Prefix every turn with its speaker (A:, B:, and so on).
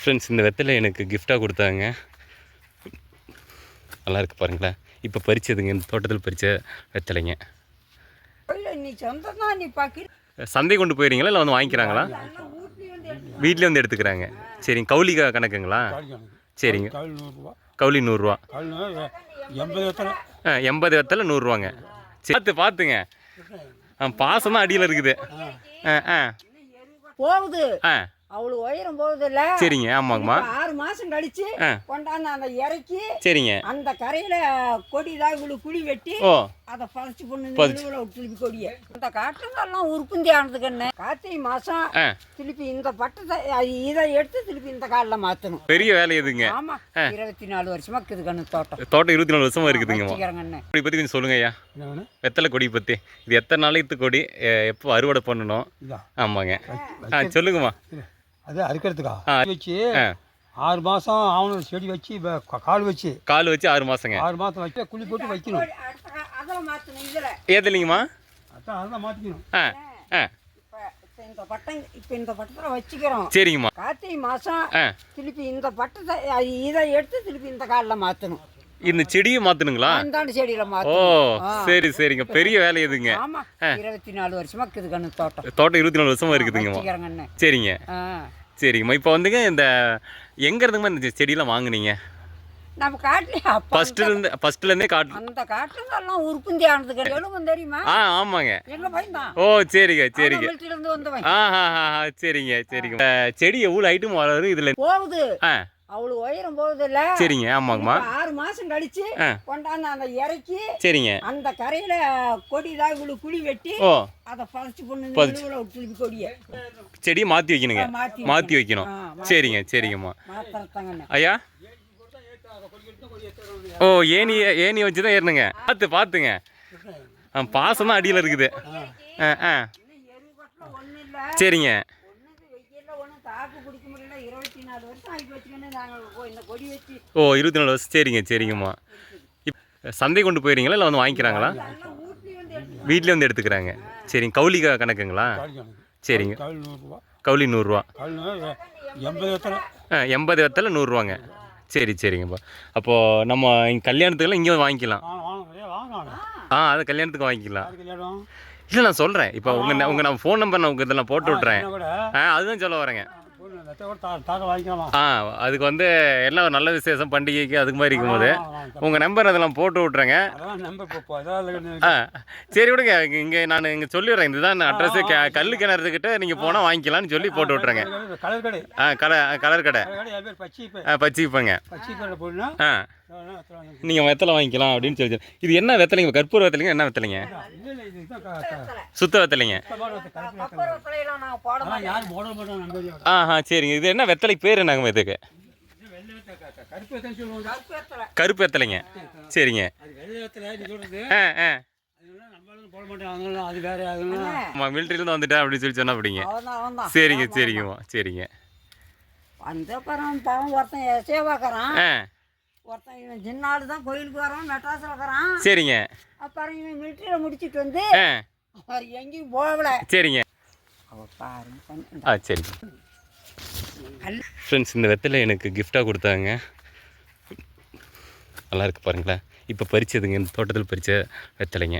A: Friends, இந்த வெத்தலை எனக்கு கிஃப்டாக கொடுத்தாங்க. நல்லா இருக்கு பாருங்களேன். இப்போ பறிச்சதுங்க, இந்த தோட்டத்தில் பறித்த வெத்தலைங்க. சந்தை கொண்டு போயிடுறீங்களா இல்லை வந்து வாங்கிக்கிறாங்களா? வீட்லேயே வந்து எடுத்துக்கிறாங்க. சரிங்க. கவுளி கணக்குங்களா? சரிங்க. கவுளி 100 ரூபா. 80 வெத்தலை 100 ரூபாங்க. சரி, பார்த்துங்க. பாசம் தான் அடியில் இருக்குது.
B: போகுது. அவ்வளோ உயரம் போகுது இல்ல?
A: சரிங்க. ஆமாங்கம்மா.
B: 6 மாசம் கழிச்சு கொண்டாந்து அந்த இறக்கி,
A: சரிங்க,
B: அந்த கரையில கொடி தான் இவ்வளவு குழி வெட்டி அதை பறிச்சு பொண்ணு திருப்பி கொடிய இந்த காட்டுலாம் உற்பத்தி ஆனதுக்குன்னு கார்த்திகை மாசம் திருப்பி இந்த பட்டத்தை இதை எடுத்து திருப்பி இந்த காலில் மாற்றணும்.
A: பெரிய வேலை எதுங்க?
B: ஆமா, 24 வருஷமா இருக்குதுக்கண்ணு தோட்டம்.
A: 24 வருஷமா இருக்குதுங்க. கொடி பற்றி கொஞ்சம் சொல்லுங்க ஐயா. வெத்தலை கொடி பற்றி இது எத்தனை நாளைக்கு கொடி, எப்போ அறுவடை பண்ணணும்? ஆமாங்க, சொல்லுங்கம்மா.
C: அது அறுக்கிறதுக்கா வச்சு 6 மாதம் ஆவணம் செடி வச்சு கால் வச்சு
A: 6 மாதங்க.
C: 6 மாதம் வச்சு குழி போட்டு வைக்கணும்.
A: ஏதலைங்கம்மா?
C: அதான் மாற்றிக்கணும்.
B: இந்த பட்டம் இப்போ இந்த பட்டத்தில் வச்சுக்கிறோம்.
A: சரிங்கம்மா.
B: கார்த்திகை மாதம் திருப்பி இந்த பட்டத்தை இதை எடுத்து திருப்பி இந்த காலில் மாற்றணும்.
A: இந்த செடியை மாற்றணுங்களா?
B: அந்த செடியில்
A: ஓ, சரி சரிங்க. பெரிய வேலை எதுங்க?
B: ஆமா, 24 வருஷமா இருக்குதுக்கண்ணு தோட்டம்.
A: 24 வருஷமா இருக்குதுங்க. சரிங்க சரிங்கம்மா. இப்போ வந்துங்க இந்த எங்க இருந்துங்கம்மா இந்த செடியெல்லாம் வாங்குனீங்க?
B: நம்ம காட்டுல
A: ஃபர்ஸ்ட்ல இருந்தே காட்டு.
B: அந்த காட்டுல எல்லாம் உற்பத்தி ஆனதுக்கு எழுவும் தெரியுமா?
A: ஆமாங்க.
B: எங்க பையன்.
A: ஓ, சரிங்க சரிங்க.
B: இருந்து வந்தவன்.
A: சரிங்க சரிங்க. செடி எவ்வளவு ஐட்டம் வளரும் இதுல
B: போகுது. அவ்வளோ உயரம் போகுது இல்ல?
A: சரிங்க. ஆமாங்கம்மா.
B: 6 மாசம் கழிச்சு கொண்டாந்து அந்த இறக்கி,
A: சரிங்க, அந்த
B: கரையில கொடி தான் இவ்வளவு குழி வெட்டி அதை பறிச்சு பொண்ணு திருப்பி கொடிய
A: செடியை மாற்றி வைக்கணுங்க. மாற்றி வைக்கணும். சரிங்க சரிங்கம்மா. ஐயா, ஓ, ஏணி வச்சு தான் ஏறணுங்க. பார்த்துங்க. பாசம் தான் அடியில் இருக்குது. சரிங்க. ஓ, 24 வருஷம். சரிங்க சரிங்கம்மா. சந்தை கொண்டு போயிடுறீங்களா இல்லை வந்து வாங்கிக்கிறாங்களா? வீட்லேயே வந்து எடுத்துக்கிறாங்க. சரிங்க. கவுளி கணக்குங்களா? சரிங்க. கவுளி 100 ரூபா. 80 வெத்தலை 100 ரூபாங்க. சரி சரிங்கப்பா. அப்போது நம்ம இங்கே கல்யாணத்துக்கெல்லாம் இங்கே வாங்கிக்கலாம். அது கல்யாணத்துக்கு வாங்கிக்கலாம். இல்லை, நான் சொல்கிறேன். இப்போ உங்கள் நான் ஃபோன் நம்பர் நான் இதெல்லாம் போட்டு விட்றேன். அதுதான் சொல்ல வரேங்க. அதுக்கு வந்து எல்லாம் ஒரு நல்ல விசேஷம், பண்டிகைக்கு அதுக்கு மாதிரி இருக்கும்போது உங்கள் நம்பர் அதெல்லாம் போட்டு விட்றேங்க. சரி விடுங்க. இங்கே நான் இங்கே சொல்லிடுறேன். இதுதான் அட்ரஸு. கல் கிணறுக்கிட்ட நீங்கள் போனால் வாங்கிக்கலாம்னு சொல்லி போட்டு விட்றேங்க. கலர் கடை பச்சிப்பங்க. நீங்கள் வெத்தலை வாங்கிக்கலாம் அப்படின்னு சொல்லி. இது என்ன வெத்தலைங்க? கற்பூர வெத்தலைங்க? என்ன வெத்தலைங்க? சுத்த வெத்தலைங்க. சரிங்க. இது என்ன வெத்தலை பேர் என்னங்க இதுக்கு? கருப்பு வெத்தலைங்க. சரிங்க. மிலிட்டரியிலேருந்து வந்துட்டேன் அப்படின்னு சொல்லி சொன்னா அப்படிங்க. சரிங்க சரிங்கம்மா. சரிங்க.
B: ஒருத்தன் சின்ன ஆளு தான் கோயிலுக்கு வரான், மெட்ராஸில் இருக்கிறான்.
A: சரிங்க.
B: அப்புறம் இவன் மிலிட்டரியில் முடிச்சுட்டு வந்து எங்கேயும் போகல.
A: சரிங்க. சரிங்க. ஃப்ரெண்ட்ஸ், இந்த வெத்தலை எனக்கு கிஃப்டாக கொடுத்தாங்க. நல்லா இருக்கு பாருங்களேன். இப்போ பறிச்சதுங்க, இந்த தோட்டத்தில் பறித்த வெத்தலைங்க.